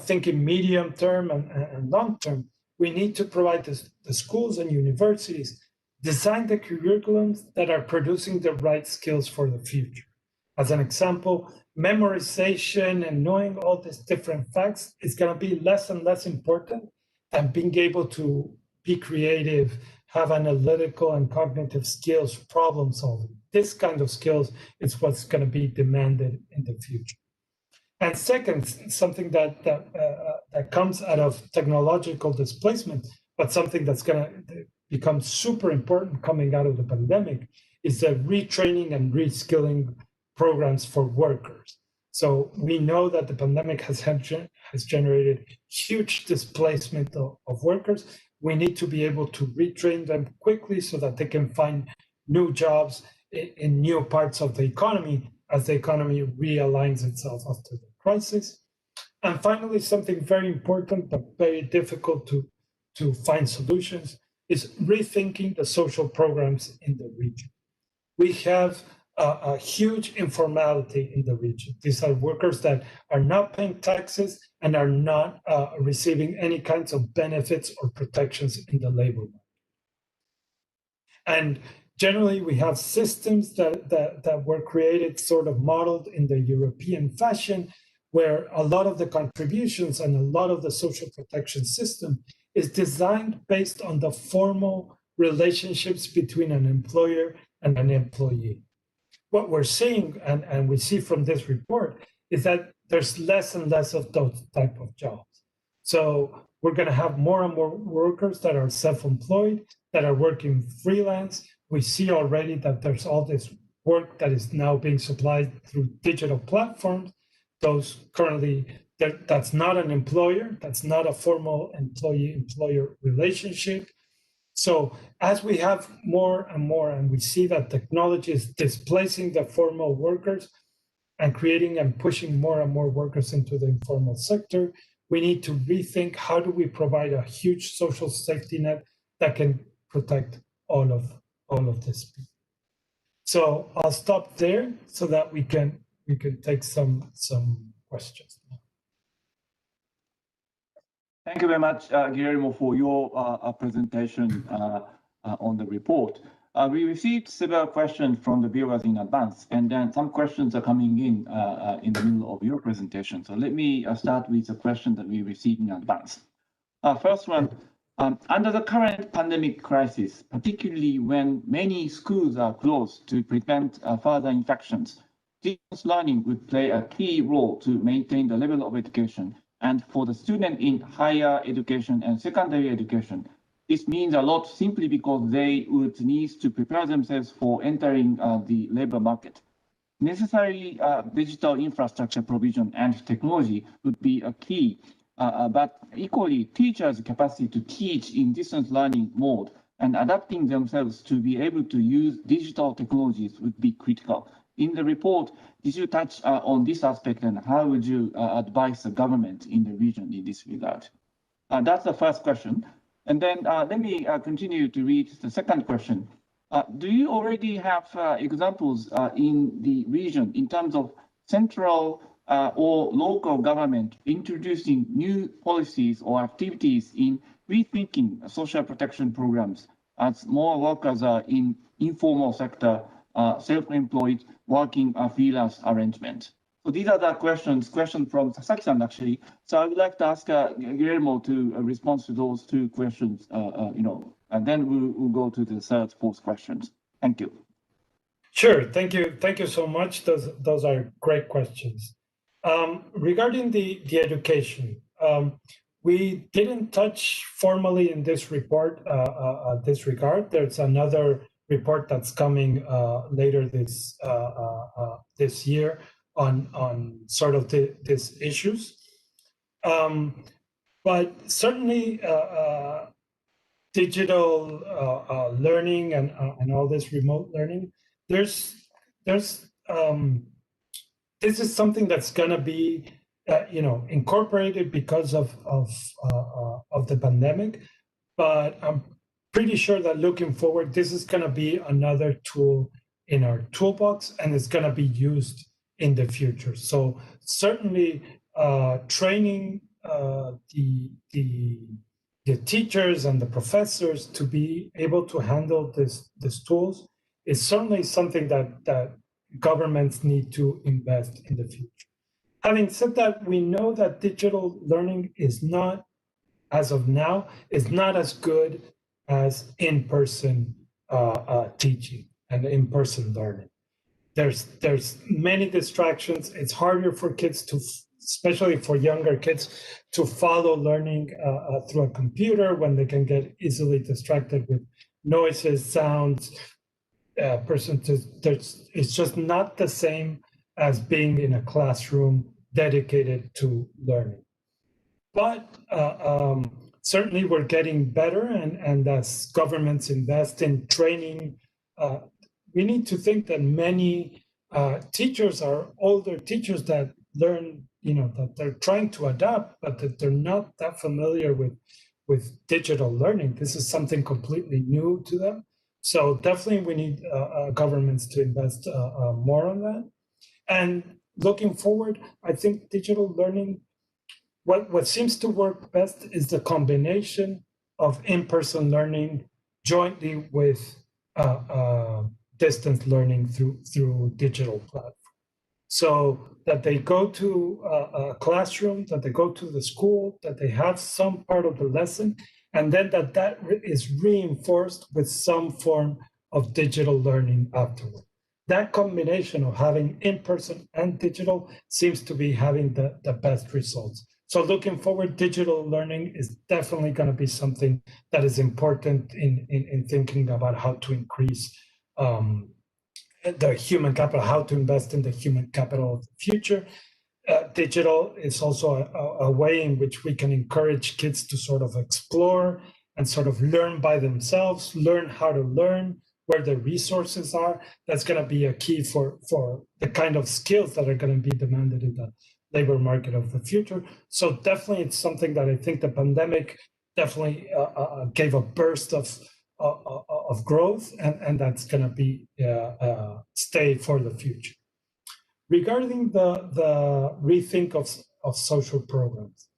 thinking medium term and long term, we need to provide the schools and universities design the curriculums that are producing the right skills for the future. As an example, memorization and knowing all these different facts is going to be less and less important than being able to be creative, have analytical and cognitive skills, problem solving. This kind of skills is what's going to be demanded in the future. And second, something that comes out of technological displacement, but something that's going to become super important coming out of the pandemic, is the retraining and reskilling programs for workers. So we know that the pandemic has generated huge displacement of workers. We need to be able to retrain them quickly so that they can find new jobs in new parts of the economy as the economy realigns itself after the crisis. And finally, something very important but very difficult to find solutions is rethinking the social programs in the region. We have a huge informality in the region. These are workers that are not paying taxes and are not receiving any kinds of benefits or protections in the labor market. And generally, we have systems that were created, sort of modeled in the European fashion, where a lot of the contributions and a lot of the social protection system is designed based on the formal relationships between an employer and an employee. What we're seeing, and we see from this report, is that there's less and less of those type of jobs. So we're going to have more and more workers that are self-employed, that are working freelance. We see already that there's all this work that is now being supplied through digital platforms. Those currently, that's not an employer, that's not a formal employee-employer relationship. So as we have more and more, and we see that technology is displacing the formal workers and creating and pushing more and more workers into the informal sector, we need to rethink how do we provide a huge social safety net that can protect all of this people. So I'll stop there so that we can take some questions.
Thank you very much, Guillermo, for your presentation on the report. We received several questions from the viewers in advance, and then some questions are coming in the middle of your presentation. So let me start with the question that we received in advance. First one, under the current pandemic crisis, particularly when many schools are closed to prevent further infections, distance learning would play a key role to maintain the level of education. And for the student in higher education and secondary education, this means a lot simply because they would need to prepare themselves for entering the labor market. Necessary digital infrastructure provision and technology would be a key, but equally teachers' capacity to teach in distance learning mode and adapting themselves to be able to use digital technologies would be critical. In the report, did you touch on this aspect, and how would you advise the government in the region in this regard? That's the first question. And then let me continue to read the second question. Do you already have examples in the region in terms of central or local government introducing new policies or activities in rethinking social protection programs as more workers are in informal sector, self-employed, working freelance arrangement. So these are the questions from Sasaki-san, actually. So I would like to ask Guillermo to respond to those two questions, and then we'll go to the third, fourth questions. Thank you.
Sure. Thank you. Thank you so much. Those are great questions. Regarding the education, we didn't touch formally in this report this regard. There's another report that's coming later this year on sort of these issues. But certainly digital learning and all this remote learning, this is something that's going to be incorporated because of the pandemic, but I'm pretty sure that looking forward, this is going to be another tool in our toolbox, and it's going to be used in the future. So certainly training the teachers and the professors to be able to handle these tools is certainly something that governments need to invest in the future. Having said that, we know that digital learning is not, as of now, is not as good as in-person teaching and in-person learning. There's many distractions. It's harder for kids to, especially for younger kids, to follow learning through a computer when they can get easily distracted with noises, sounds. It's just not the same as being in a classroom dedicated to learning. But certainly we're getting better, and as governments invest in training, we need to think that many teachers are older teachers that learn, that they're trying to adapt, but that they're not that familiar with digital learning. This is something completely new to them. So definitely we need governments to invest more on that. And looking forward, I think digital learning, what seems to work best is the combination of in-person learning jointly with distance learning through digital platforms. So that they go to a classroom, that they go to the school, that they have some part of the lesson, and then that is reinforced with some form of digital learning afterward. That combination of having in-person and digital seems to be having the best results. So looking forward, digital learning is definitely going to be something that is important in thinking about how to increase the human capital, how to invest in the human capital of the future. Digital is also a way in which we can encourage kids to sort of explore and sort of learn by themselves, learn how to learn, where the resources are. That's going to be a key for the kind of skills that are going to be demanded in the labor market of the future. So definitely it's something that I think the pandemic definitely gave a burst of growth, and that's going to be stay for the future. Regarding the rethink of social programs,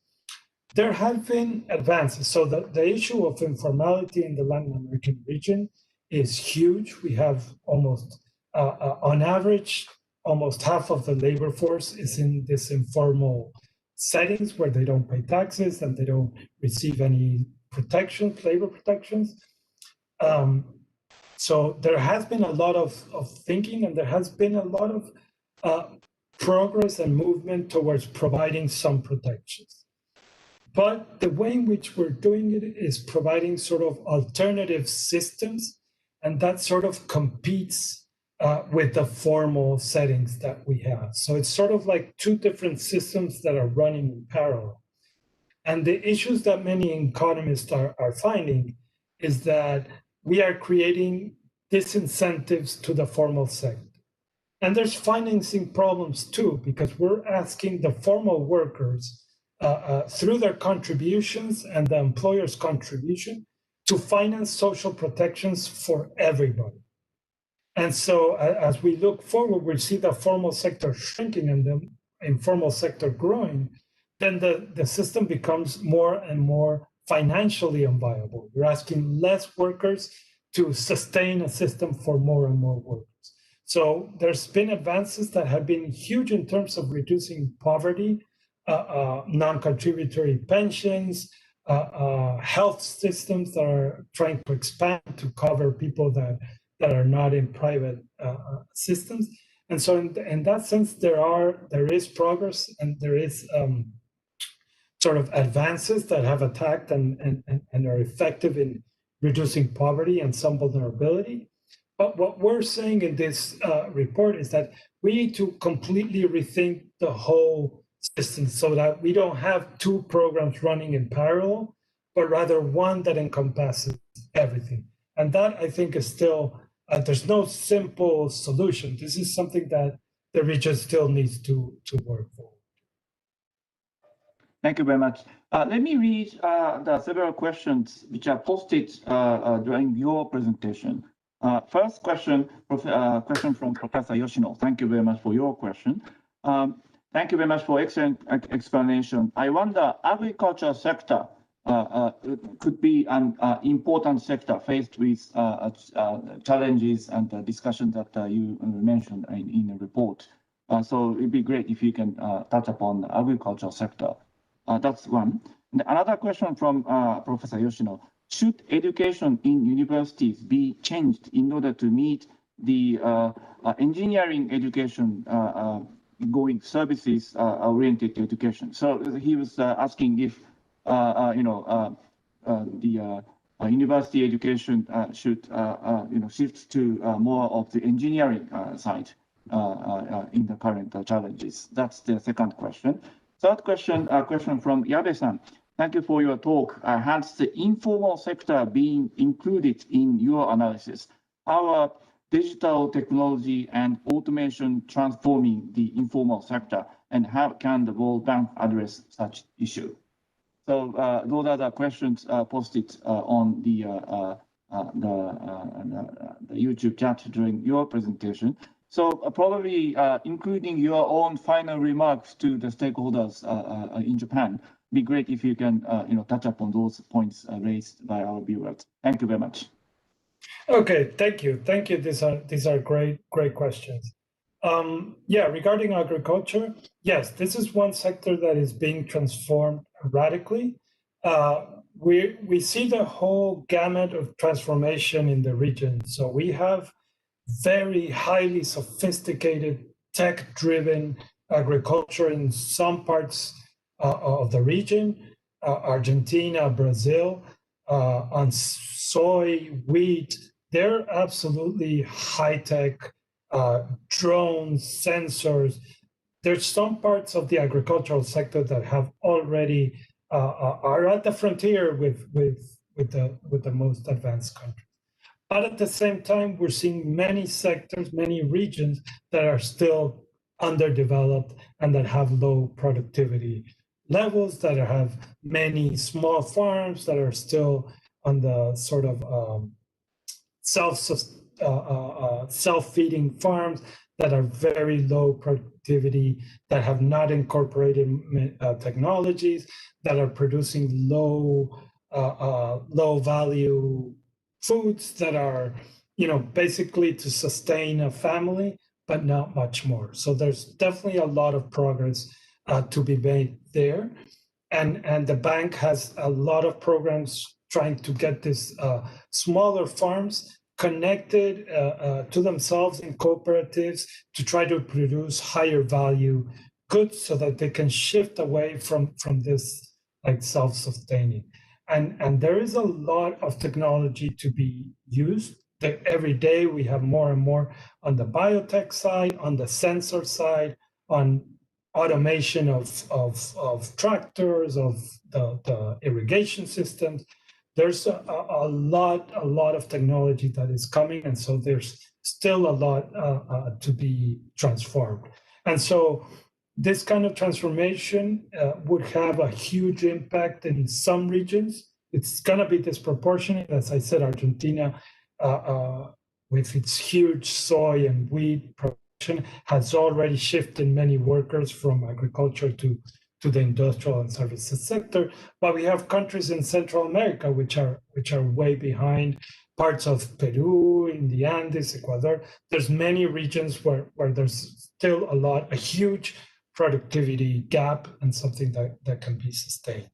there have been advances. So the issue of informality in the Latin American region is huge. We have almost, on average, almost half of the labor force is in this informal settings where they don't pay taxes and they don't receive any protections, labor protections. So there has been a lot of thinking, and there has been a lot of progress and movement towards providing some protections. But the way in which we're doing it is providing sort of alternative systems, and that sort of competes with the formal settings that we have. So it's sort of like two different systems that are running in parallel. And the issues that many economists are finding is that we are creating disincentives to the formal sector. And there's financing problems too, because we're asking the formal workers through their contributions and the employer's contribution to finance social protections for everybody. And so as we look forward, we see the formal sector shrinking and the informal sector growing, then the system becomes more and more financially unviable. We're asking less workers to sustain a system for more and more workers. So there's been advances that have been huge in terms of reducing poverty, non-contributory pensions, health systems that are trying to expand to cover people that are not in private systems. And so in that sense, there is progress and there is sort of advances that have attacked and are effective in reducing poverty and some vulnerability. But what we're saying in this report is that we need to completely rethink the whole system so that we don't have two programs running in parallel, but rather one that encompasses everything. And that, I think, is still, there's no simple solution. This is something that the region still needs to work for.
Thank you very much. Let me read the several questions which are posted during your presentation. First question, question from Professor Yoshino. Thank you very much for your question. Thank you very much for excellent explanation. I wonder, agriculture sector could be an important sector faced with challenges and discussions that you mentioned in the report. So it'd be great if you can touch upon the agriculture sector. That's one. And another question from Professor Yoshino. Should education in universities be changed in order to meet the engineering education going services oriented education? So he was asking if the university education should shift to more of the engineering side in the current challenges. That's the second question. Third question, question from Yabe-san. Thank you for your talk. Has the informal sector been included in your analysis? How are digital technology and automation transforming the informal sector, and how can the World Bank address such issue? So those are the questions posted on the YouTube chat during your presentation. So probably including your own final remarks to the stakeholders in Japan, be great if you can touch upon those points raised by our viewers. Thank you very much.
Okay, thank you. Thank you. These are great questions. Yeah, regarding agriculture, yes, this is one sector that is being transformed radically. We see the whole gamut of transformation in the region. So we have very highly sophisticated, tech-driven agriculture in some parts of the region, Argentina, Brazil, on soy, wheat. They're absolutely high-tech, drones, sensors. There's some parts of the agricultural sector that have already are at the frontier with the most advanced countries. But at the same time, we're seeing many sectors, many regions that are still underdeveloped and that have low productivity levels, that have many small farms that are still on the sort of self-feeding farms that are very low productivity, that have not incorporated technologies, that are producing low value foods that are, basically to sustain a family, but not much more. So there's definitely a lot of progress to be made there. And the bank has a lot of programs trying to get these smaller farms connected to themselves in cooperatives to try to produce higher value goods so that they can shift away from this like self-sustaining. And there is a lot of technology to be used. Every day we have more and more on the biotech side, on the sensor side, on automation of tractors, of the irrigation systems. There's a lot of technology that is coming, and so there's still a lot to be transformed. And so this kind of transformation would have a huge impact in some regions. It's going to be disproportionate. As I said, Argentina, with its huge soy and wheat production, has already shifted many workers from agriculture to the industrial and services sector. But we have countries in Central America which are way behind. parts of Peru, in the Andes, Ecuador. There's many regions where there's still a huge productivity gap and something that can be sustained.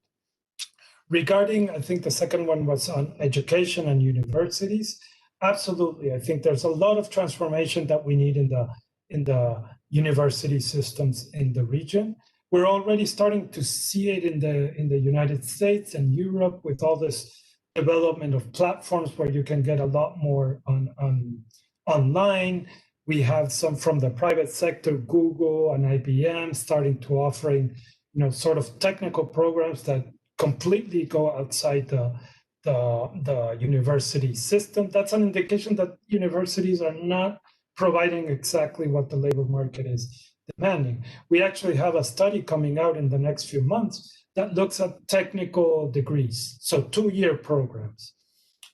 Regarding, I think the second one was on education and universities. Absolutely, I think there's a lot of transformation that we need in the university systems in the region. We're already starting to see it in the United States and Europe with all this development of platforms where you can get a lot more online. We have some from the private sector, Google and IBM starting to offering, sort of technical programs that completely go outside the university system. That's an indication that universities are not providing exactly what the labor market is demanding. We actually have a study coming out in the next few months that looks at technical degrees, so 2-year programs.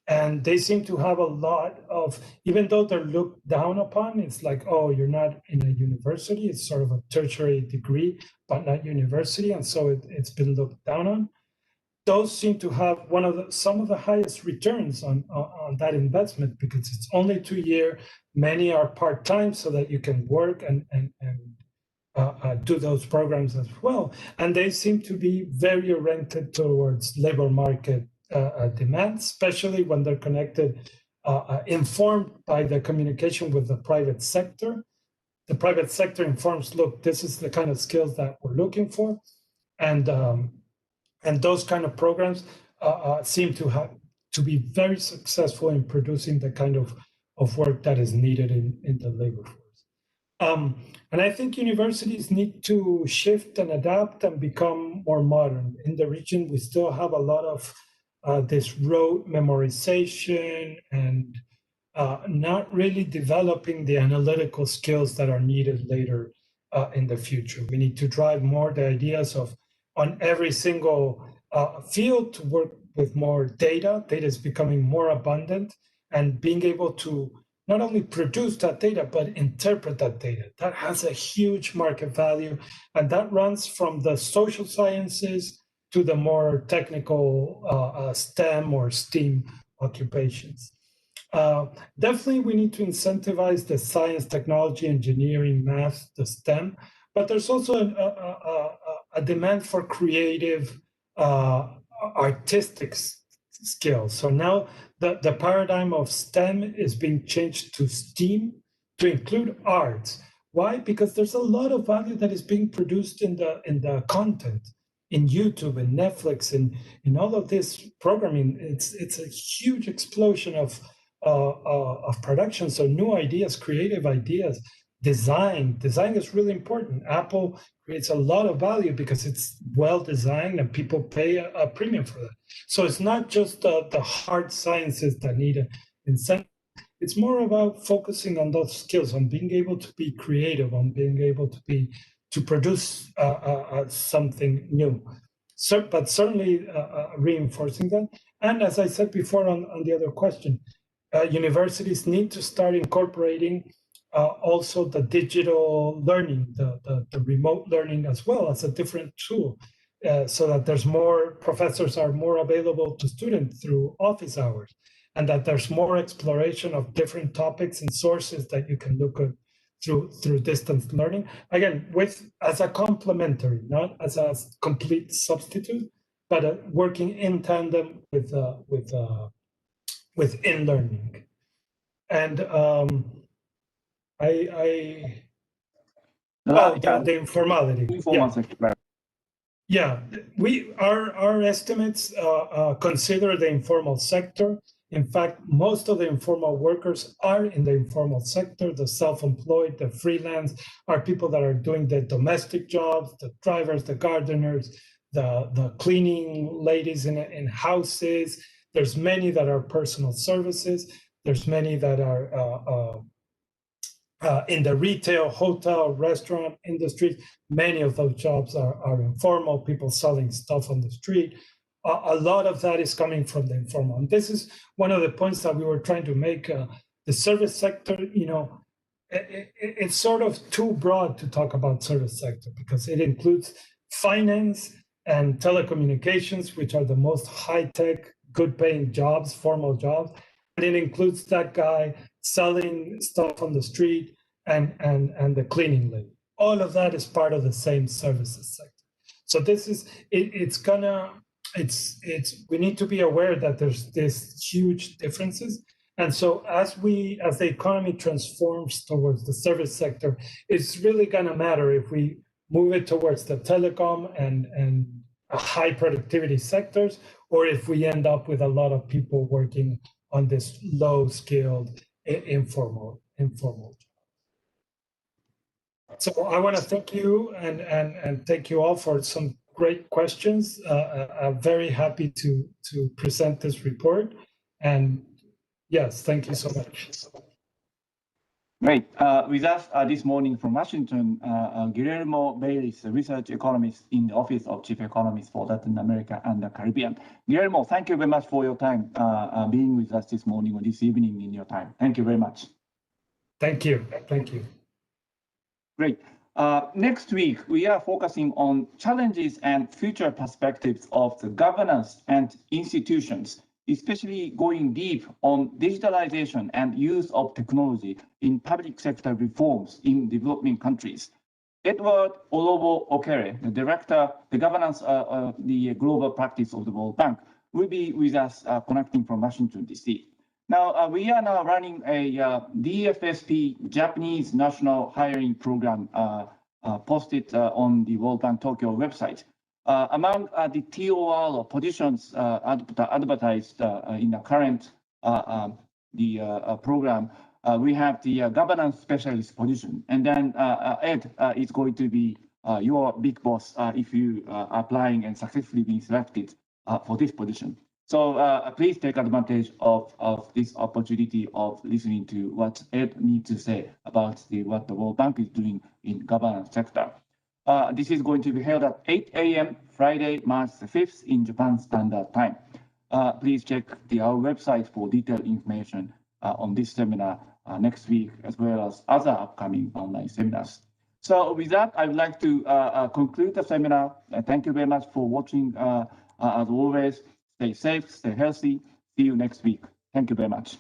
And they seem to have a lot of, even though they're looked down upon, it's like, oh, you're not in a university, it's sort of a tertiary degree, but not university. And so it's been looked down on. Those seem to have some of the highest returns on that investment because it's only 2-year. Many are part-time so that you can work and do those programs as well. And they seem to be very oriented towards labor market demand, especially when they're connected, informed by the communication with the private sector. The private sector informs, look, this is the kind of skills that we're looking for. And those kind of programs seem to be very successful in producing the kind of work that is needed in the labor force. And I think universities need to shift and adapt and become more modern. In the region, we still have a lot of this rote memorization and not really developing the analytical skills that are needed later in the future. We need to drive more the ideas of on every single field to work with more data. Data is becoming more abundant and being able to not only produce that data, but interpret that data. That has a huge market value. And that runs from the social sciences to the more technical STEM or STEAM occupations. Definitely, we need to incentivize the science, technology, engineering, math, the STEM, but there's also a demand for creative, artistic skills. So now the paradigm of STEM is being changed to STEAM to include arts. Why? Because there's a lot of value that is being produced in the content, in YouTube and Netflix and in all of this programming. It's a huge explosion of production. So new ideas, creative ideas, design is really important. Apple creates a lot of value because it's well designed and people pay a premium for that. So it's not just the hard sciences that need an incentive. It's more about focusing on those skills, on being able to be creative, on being able to produce something new. But certainly reinforcing that. And as I said before on the other question, universities need to start incorporating also the digital learning, the remote learning as well as a different tool, so that there's more professors are more available to students through office hours, and that there's more exploration of different topics and sources that you can look at through distance learning. Again, as a complementary, not as a complete substitute, but working in tandem with in-learning. And the informality. Yeah, our estimates consider the informal sector. In fact, most of the informal workers are in the informal sector. The self-employed, the freelance are people that are doing the domestic jobs, the drivers, the gardeners, the cleaning ladies in houses. There's many that are personal services. There's many that are in the retail, hotel, restaurant industry. Many of those jobs are informal, people selling stuff on the street. A lot of that is coming from the informal. And this is one of the points that we were trying to make. The service sector, it's sort of too broad to talk about service sector because it includes finance and telecommunications, which are the most high-tech, good-paying jobs, formal jobs. it includes that guy selling stuff on the street and the cleaning lady. All of that is part of the same services sector. So this is we need to be aware that there's this huge differences. And so as the economy transforms towards the service sector, it's really gonna matter if we move it towards the telecom and high productivity sectors, or if we end up with a lot of people working on this low-skilled, informal job. So I want to thank you and thank you all for some great questions. I'm very happy to present this report. And yes, thank you so much.
Great. With us this morning from Washington, Guillermo Bailey, a research economist in the Office of Chief Economist for Latin America and the Caribbean. Guillermo, thank you very much for your time being with us this morning or this evening in your time. Thank you very much.
Thank you. Thank you.
Great. Next week, we are focusing on challenges and future perspectives of the governance and institutions, especially going deep on digitalization and use of technology in public sector reforms in developing countries. Edward Olobo Okere, the director, the governance, the global practice of the World Bank, will be with us connecting from Washington, D.C. Now, we are now running a DFSP, Japanese National Hiring Program, posted on the World Bank Tokyo website. Among the TOR positions advertised in the current program, we have the governance specialist position. And then Ed is going to be your big boss if you are applying and successfully being selected for this position. So please take advantage of this opportunity of listening to what Ed needs to say about what the World Bank is doing in governance sector. This is going to be held at 8 a.m. Friday, March the 5th in Japan Standard Time. Please check our website for detailed information on this seminar next week, as well as other upcoming online seminars. So with that, I would like to conclude the seminar. Thank you very much for watching. As always, stay safe, stay healthy. See you next week. Thank you very much.